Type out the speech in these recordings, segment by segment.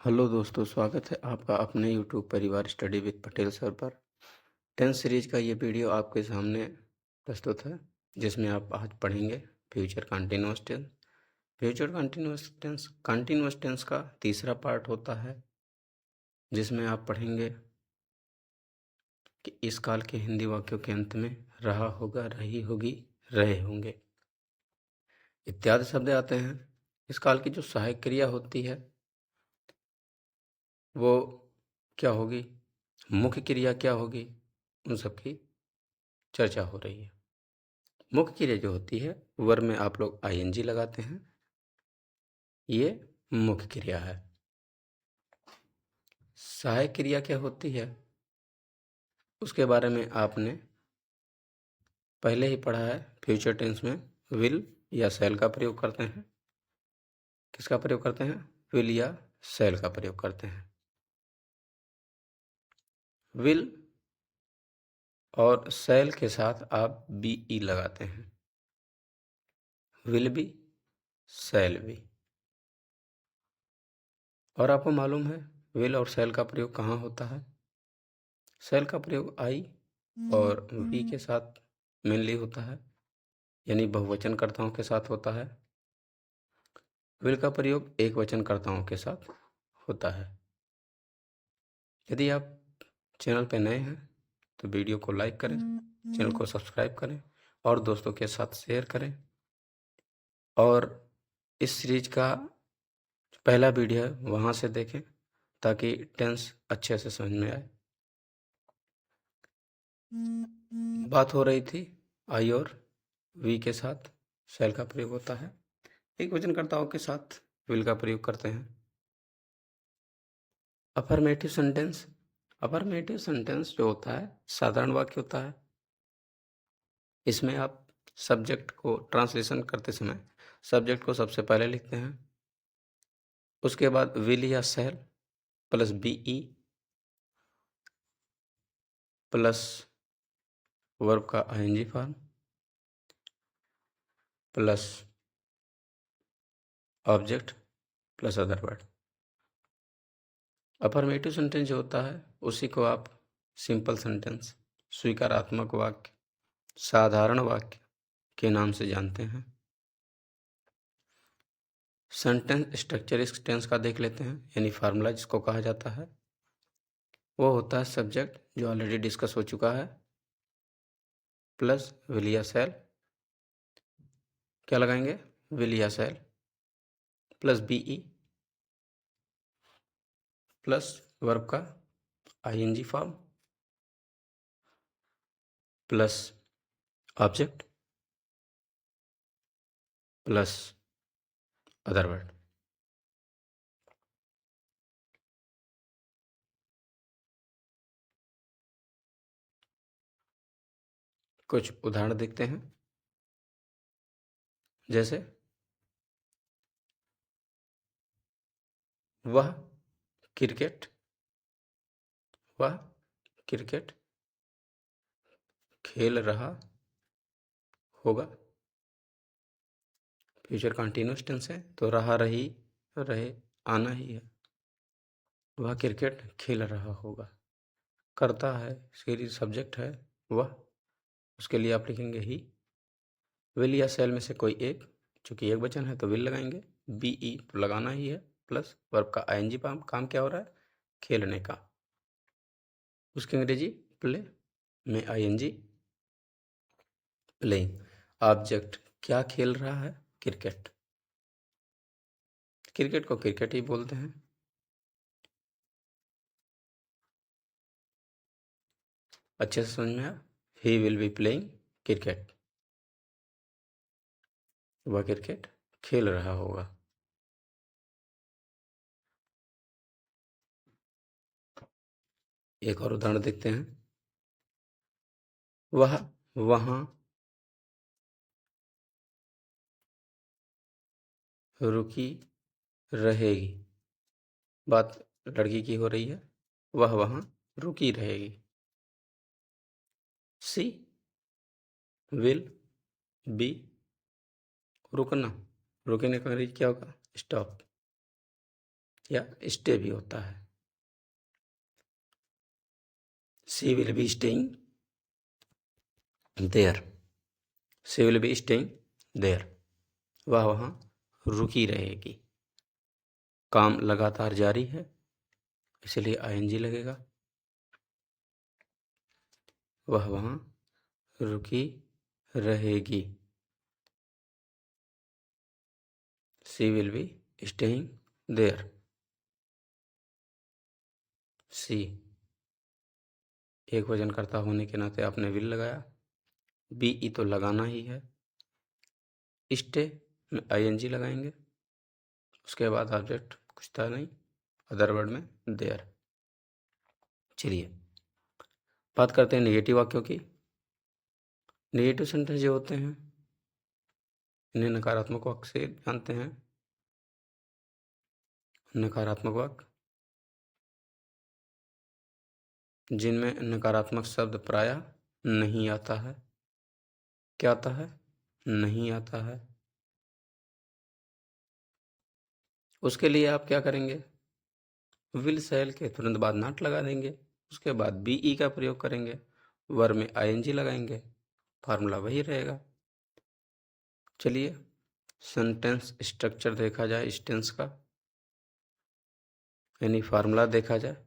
Hello दोस्तों, स्वागत है आपका अपने यूट्यूब परिवार स्टडी विद पटेल सर पर। 10th सीरीज का ये वीडियो आपके सामने प्रस्तुत है, जिसमें आप आज पढ़ेंगे future continuous tense. Future continuous tense का तीसरा पार्ट होता है, जिसमें आप पढ़ेंगे कि इस काल के हिंदी वाक्यों के अंत में रहा होगा, रही होगी, रहे होंगे इत्यादि शब्द आते हैं। इस काल की जो सहायक क्रिया होती है वो क्या होगी, मुख्य क्रिया क्या होगी, उन सब की चर्चा हो रही है। मुख्य क्रिया जो होती है वर्ब में आप लोग आईएनजी लगाते हैं, ये मुख्य क्रिया है। सहायक क्रिया क्या होती है उसके बारे में आपने पहले ही पढ़ा है। फ्यूचर टेंस में विल या शैल का प्रयोग करते हैं। किसका प्रयोग करते हैं? विल या शैल का प्रयोग करते हैं। विल और शैल के साथ आप बीई लगाते हैं। विल भी, शैल भी। और आपको मालूम है विल और शैल का प्रयोग कहाँ होता है? शैल का प्रयोग आई और वी के साथ मेनली होता है, यानी बहुवचनकर्ताओं के साथ होता है। विल का प्रयोग एक वचनकर्ताओं के साथ होता है। यदि आप चैनल पर नए हैं तो वीडियो को लाइक करें, चैनल को सब्सक्राइब करें और दोस्तों के साथ शेयर करें। और इस सीरीज का पहला वीडियो है वहाँ से देखें ताकि टेंस अच्छे से समझ में आए। बात हो रही थी आई और वी के साथ शैल का प्रयोग होता है। एक वचनकर्ताओं के साथ विल का प्रयोग करते हैं। Affirmative sentence. अफर्मेटिव सेंटेंस जो होता है साधारण वाक्य होता है। इसमें आप सब्जेक्ट को ट्रांसलेशन करते समय सब्जेक्ट को सबसे पहले लिखते हैं, उसके बाद विल या shall plus B E plus verb का ING form plus object plus other word. Affirmative sentence जो होता है उसी को आप सिंपल सेंटेंस, स्वीकारात्मक वाक्य, साधारण वाक्य के नाम से जानते हैं। सेंटेंस स्ट्रक्चर इस टेंस का देख लेते हैं, यानी फार्मूला जिसको कहा जाता है वो होता है सब्जेक्ट जो ऑलरेडी डिस्कस हो चुका है प्लस विल या शैल। क्या लगाएंगे? विल या shall plus B E plus verb का ING form plus object plus other word. कुछ उदाहरण देखते हैं, जैसे वह क्रिकेट, वह क्रिकेट खेल रहा होगा। फ्यूचर कंटिन्यूअस टेंस है तो रहा, रही, रहे आना ही है। वह क्रिकेट खेल रहा होगा। करता है इसके लिए सब्जेक्ट है वह, उसके लिए आप लिखेंगे ही। विल या सेल में से कोई एक, चूंकि एक वचन है तो विल लगाएंगे, बीई तो लगाना ही है, प्लस वर्ब का आईएनजी फॉर्म। काम क्या हो रहा है? खेलने का। उसकी अंग्रेजी प्ले में आईएनजी, प्लेइंग। ऑब्जेक्ट क्या खेल रहा है? क्रिकेट। क्रिकेट को क्रिकेट ही बोलते हैं। अच्छे से समझ में आया? He will be playing cricket. वह क्रिकेट खेल रहा होगा। एक और उदाहरण देखते हैं। वह वहां रुकी रहेगी। बात लड़की की हो रही है। वह वहां रुकी रहेगी। सी विल बी, रुकना। रुकने का अंग्रेजी क्या होगा? स्टॉप। या स्टे भी होता है। She will be staying there, she will be staying there, वह वहाँ रुकी रहेगी। काम लगातार जारी है, इसलिए आईएनजी लगेगा। वह वहाँ रुकी रहेगी। She will be staying there. सी एक वचनकर्ता होने के नाते आपने विल लगाया। बी ई तो लगाना ही है। स्टे में आईएनजी लगाएंगे, उसके बाद ऑब्जेक्ट कुछ था नहीं, अदर वर्ड में देयर। चलिए बात करते हैं नेगेटिव वाक्यों की। नेगेटिव सेंटेंस जो होते हैं इन्हें नकारात्मक वाक्य से जानते हैं। नकारात्मक वाक्य जिनमें नकारात्मक शब्द प्रायः नहीं आता है। क्या आता है? नहीं आता है। उसके लिए आप क्या करेंगे? विल शैल के तुरंत बाद नॉट लगा देंगे, उसके बाद बी ई का प्रयोग करेंगे, वर्ब में आईएनजी लगाएंगे, फार्मूला वही रहेगा। चलिए सेंटेंस स्ट्रक्चर देखा जाए इस टेंस का, यानी फार्मूला देखा जाए।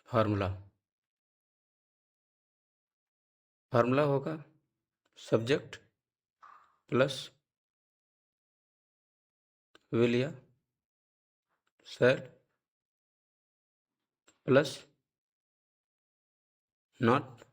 फार्मूला फार्मूला होगा सब्जेक्ट प्लस विल या shall plus not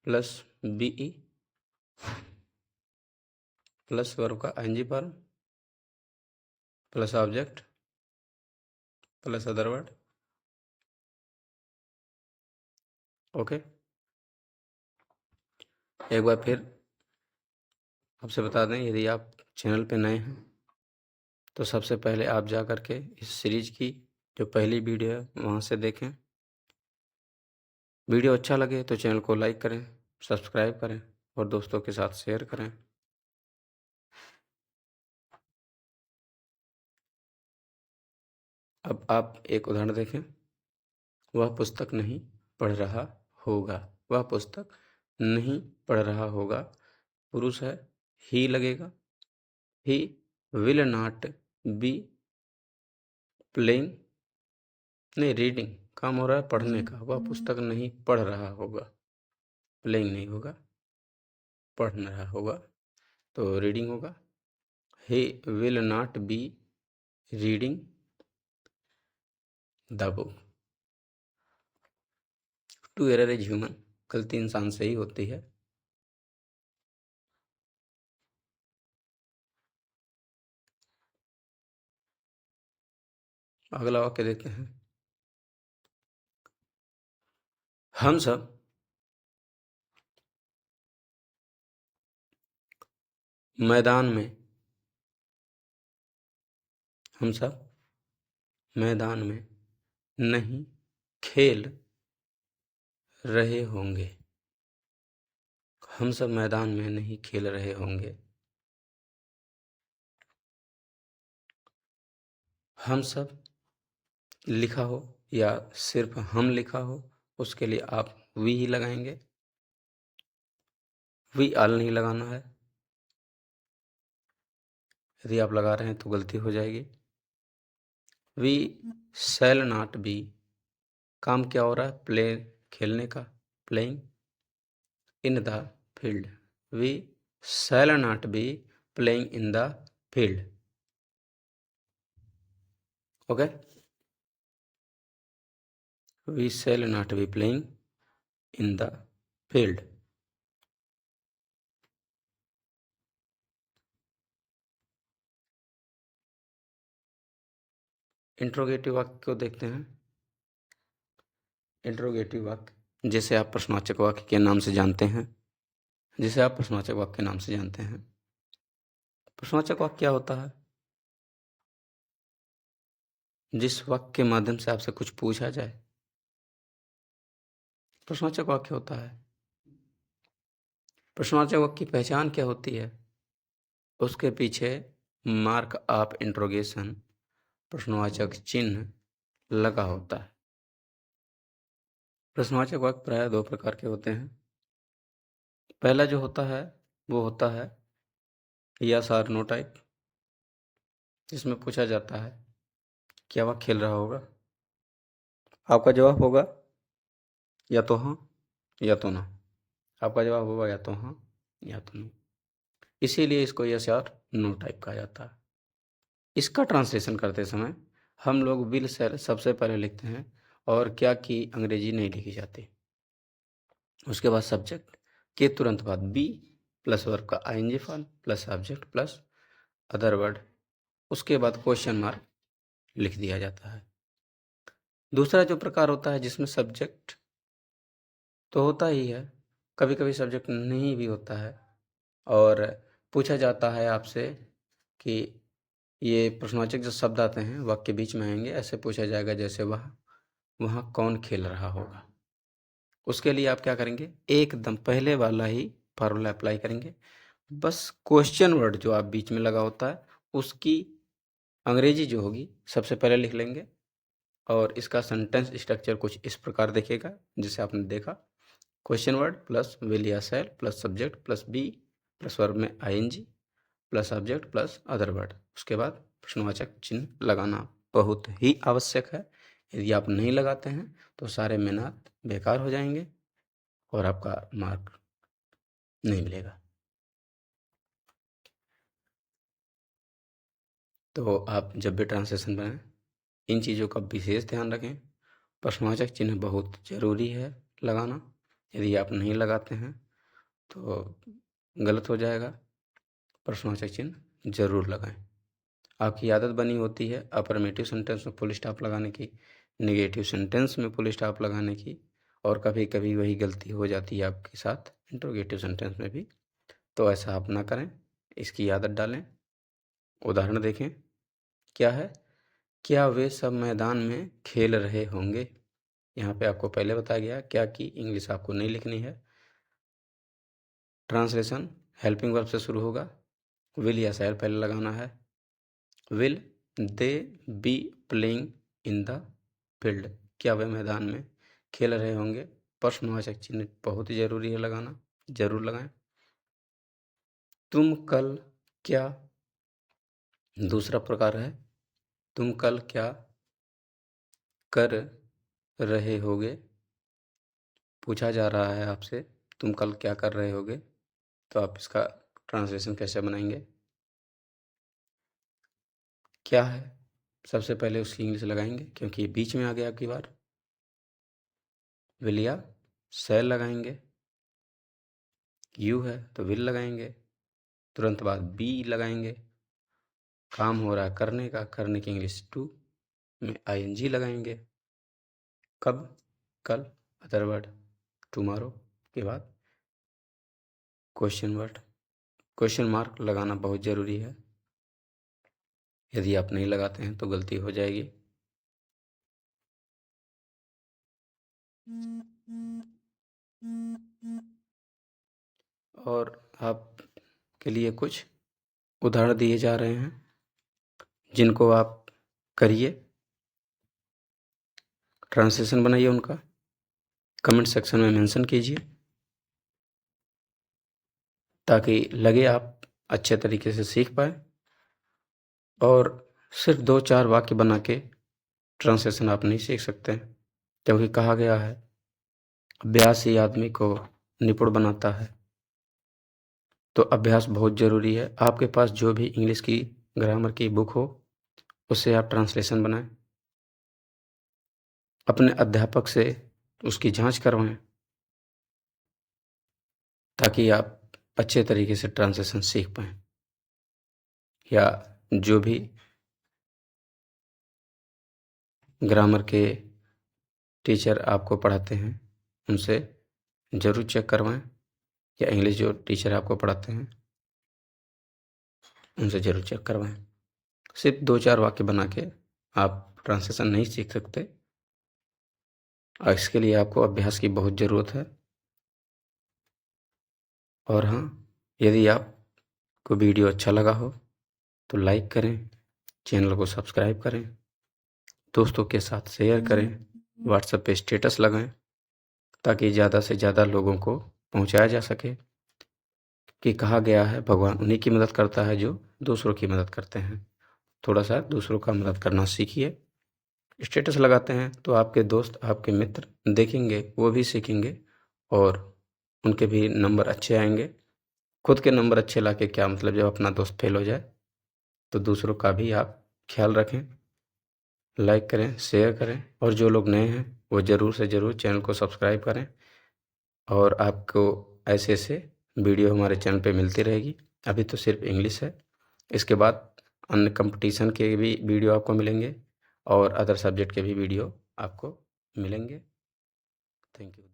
plus B E plus verb का ING form plus object plus other word. Okay, एक बार फिर आपसे बता दें, यदि आप चैनल पे नए हैं तो सबसे पहले आप जा कर के इस सीरीज की जो पहली वीडियो है वहाँ से देखें। वीडियो अच्छा लगे तो चैनल को लाइक करें, सब्सक्राइब करें और दोस्तों के साथ शेयर करें। अब आप एक उदाहरण देखें। वह पुस्तक नहीं पढ़ रहा होगा। वह पुस्तक नहीं पढ़ रहा होगा, पुरुष है, ही लगेगा। ही विल नॉट बी प्लेइंग, नहीं रीडिंग, काम हो रहा है पढ़ने का। वह पुस्तक नहीं पढ़ रहा होगा, प्लेइंग नहीं होगा, पढ़ रहा होगा तो रीडिंग होगा। He will not be reading the book. To err is human, गलती इंसान से ही होती है। अगला वाक्य देखते हैं। हम सब मैदान में, हम सब मैदान में नहीं खेल रहे होंगे। हम सब मैदान में नहीं खेल रहे होंगे। हम सब लिखा हो या सिर्फ हम लिखा हो, उसके लिए आप वी ही लगाएंगे। वी आल नहीं लगाना है, यदि आप लगा रहे हैं तो गलती हो जाएगी। वी शैल नॉट बी, काम क्या हो रहा है? प्ले, खेलने का, playing in the field. We shall not be playing in the field. Okay, we shall not be playing in the field. Interrogative वाक्य को देखते हैं। इंट्रोगेटिव वाक्य जिसे आप प्रश्नवाचक वाक्य के नाम से जानते हैं, जिसे आप प्रश्नवाचक वाक्य के नाम से जानते हैं। प्रश्नवाचक वाक्य क्या होता है? जिस वाक्य के माध्यम से आपसे कुछ पूछा जाए, प्रश्नवाचक वाक्य होता है। प्रश्नवाचक वाक्य की पहचान क्या होती है? उसके पीछे मार्क ऑफ इंट्रोगेशन प्रश्नवाचक चिन्ह लगा होता है। प्रश्नवाचक वाक्य प्रायः 2 प्रकार के होते हैं। पहला जो होता है वो होता है यस और नो टाइप, जिसमें पूछा जाता है क्या वह खेल रहा होगा? आपका जवाब होगा या तो हाँ या तो ना। आपका जवाब होगा या तो हाँ या तो नो। इसीलिए इसको यस और नो टाइप कहा जाता है। इसका ट्रांसलेशन करते समय हम लोग विल शैल सबसे पहले लिखते हैं और क्या की अंग्रेजी नहीं लिखी जाती। उसके बाद सब्जेक्ट के तुरंत बाद बी प्लस वर्ब का ING form plus subject plus other word, उसके बाद क्वेश्चन मार्क लिख दिया जाता है। दूसरा जो प्रकार होता है जिसमें सब्जेक्ट तो होता ही है, कभी कभी सब्जेक्ट नहीं भी होता है और पूछा जाता है आपसे कि ये प्रश्नवाचक जो शब्द आते हैं वाक्य के बीच में आएंगे, ऐसे पूछा जाएगा जैसे वहाँ कौन खेल रहा होगा। उसके लिए आप क्या करेंगे, एकदम पहले वाला ही फार्मूला अप्लाई करेंगे। बस क्वेश्चन वर्ड जो आप बीच में लगा होता है उसकी अंग्रेजी जो होगी सबसे पहले लिख लेंगे और इसका सेंटेंस स्ट्रक्चर कुछ इस प्रकार दिखेगा जिसे आपने देखा। क्वेश्चन वर्ड प्लस विल या shall plus subject plus be plus verb में ING plus subject plus other word, उसके बाद प्रश्नवाचक चिन्ह लगाना बहुत ही आवश्यक है। यदि आप नहीं लगाते हैं तो सारे मेहनत बेकार हो जाएंगे और आपका मार्क नहीं मिलेगा। तो आप जब भी ट्रांसलेशन बनाएं इन चीज़ों का विशेष ध्यान रखें। प्रश्नवाचक चिन्ह बहुत ज़रूरी है लगाना, यदि आप नहीं लगाते हैं तो गलत हो जाएगा। प्रश्नवाचक चिन्ह जरूर लगाएं। आपकी आदत बनी होती है अफर्मेटिव सेंटेंस में फुल स्टॉप लगाने की, नेगेटिव सेंटेंस में फुल स्टॉप लगाने की, और कभी कभी वही गलती हो जाती है आपके साथ इंट्रोगेटिव सेंटेंस में भी। तो ऐसा आप ना करें, इसकी आदत डालें। उदाहरण देखें, क्या है, क्या वे सब मैदान में खेल रहे होंगे। यहाँ पे आपको पहले बताया गया क्या की इंग्लिश आपको नहीं लिखनी है। ट्रांसलेशन हेल्पिंग वर्ब से शुरू होगा, विल या शैल पहले लगाना है। Will they B playing in the field, क्या वे मैदान में खेल रहे होंगे। प्रश्नवाचक चिन्ह बहुत ही जरूरी है लगाना, जरूर लगाएं। तुम कल क्या, दूसरा प्रकार है तुम कल क्या कर रहे होगे। पूछा जा रहा है आपसे तुम कल क्या कर रहे होगे, तो आप इसका ट्रांसलेशन कैसे बनाएंगे। क्या है सबसे पहले उसकी इंग्लिश लगाएंगे क्योंकि ये बीच में आ गया आपकी बार। विल या शैल लगाएंगे, यू है तो विल लगाएंगे, तुरंत बाद बी लगाएंगे, काम हो रहा है करने का, करने की इंग्लिश टू में आईएनजी लगाएंगे। कब, कल, अदर वर्ड टुमारो के बाद क्वेश्चन वर्ड, क्वेश्चन मार्क लगाना बहुत ज़रूरी है। यदि आप नहीं लगाते हैं तो गलती हो जाएगी। और आपके लिए कुछ उदाहरण दिए जा रहे हैं जिनको आप करिए, ट्रांसलेशन बनाइए, उनका कमेंट सेक्शन में मेंशन कीजिए ताकि लगे आप अच्छे तरीके से सीख पाए। और सिर्फ 2-4 वाक्य बना के ट्रांसलेशन आप नहीं सीख सकते, क्योंकि कहा गया है अभ्यास ही आदमी को निपुण बनाता है। तो अभ्यास बहुत ज़रूरी है। आपके पास जो भी इंग्लिश की ग्रामर की बुक हो उससे आप ट्रांसलेशन बनाएं, अपने अध्यापक से उसकी जांच करवाएं ताकि आप अच्छे तरीके से ट्रांसलेशन सीख पाएं, या जो भी ग्रामर के टीचर आपको पढ़ाते हैं उनसे ज़रूर चेक करवाएं, या इंग्लिश जो टीचर आपको पढ़ाते हैं उनसे ज़रूर चेक करवाएं। सिर्फ 2-4 वाक्य बना के आप ट्रांसलेशन नहीं सीख सकते, और इसके लिए आपको अभ्यास की बहुत ज़रूरत है। और हाँ, यदि आपको वीडियो अच्छा लगा हो तो लाइक करें, चैनल को सब्सक्राइब करें, दोस्तों के साथ शेयर करें, व्हाट्सएप पे स्टेटस लगाएं ताकि ज़्यादा से ज़्यादा लोगों को पहुंचाया जा सके कि कहा गया है भगवान उन्हीं की मदद करता है जो दूसरों की मदद करते हैं। थोड़ा सा दूसरों का मदद करना सीखिए। स्टेटस लगाते हैं तो आपके दोस्त, आपके मित्र देखेंगे, वो भी सीखेंगे और उनके भी नंबर अच्छे आएंगे। खुद के नंबर अच्छे लाके क्या मतलब, जब अपना दोस्त फेल हो जाए। तो दूसरों का भी आप ख्याल रखें, लाइक करें, शेयर करें और जो लोग नए हैं वो ज़रूर से ज़रूर चैनल को सब्सक्राइब करें। और आपको ऐसे वीडियो हमारे चैनल पे मिलती रहेगी। अभी तो सिर्फ इंग्लिश है, इसके बाद अन्य कंपटीशन के भी वीडियो आपको मिलेंगे और अदर सब्जेक्ट के भी वीडियो आपको मिलेंगे। Thank you.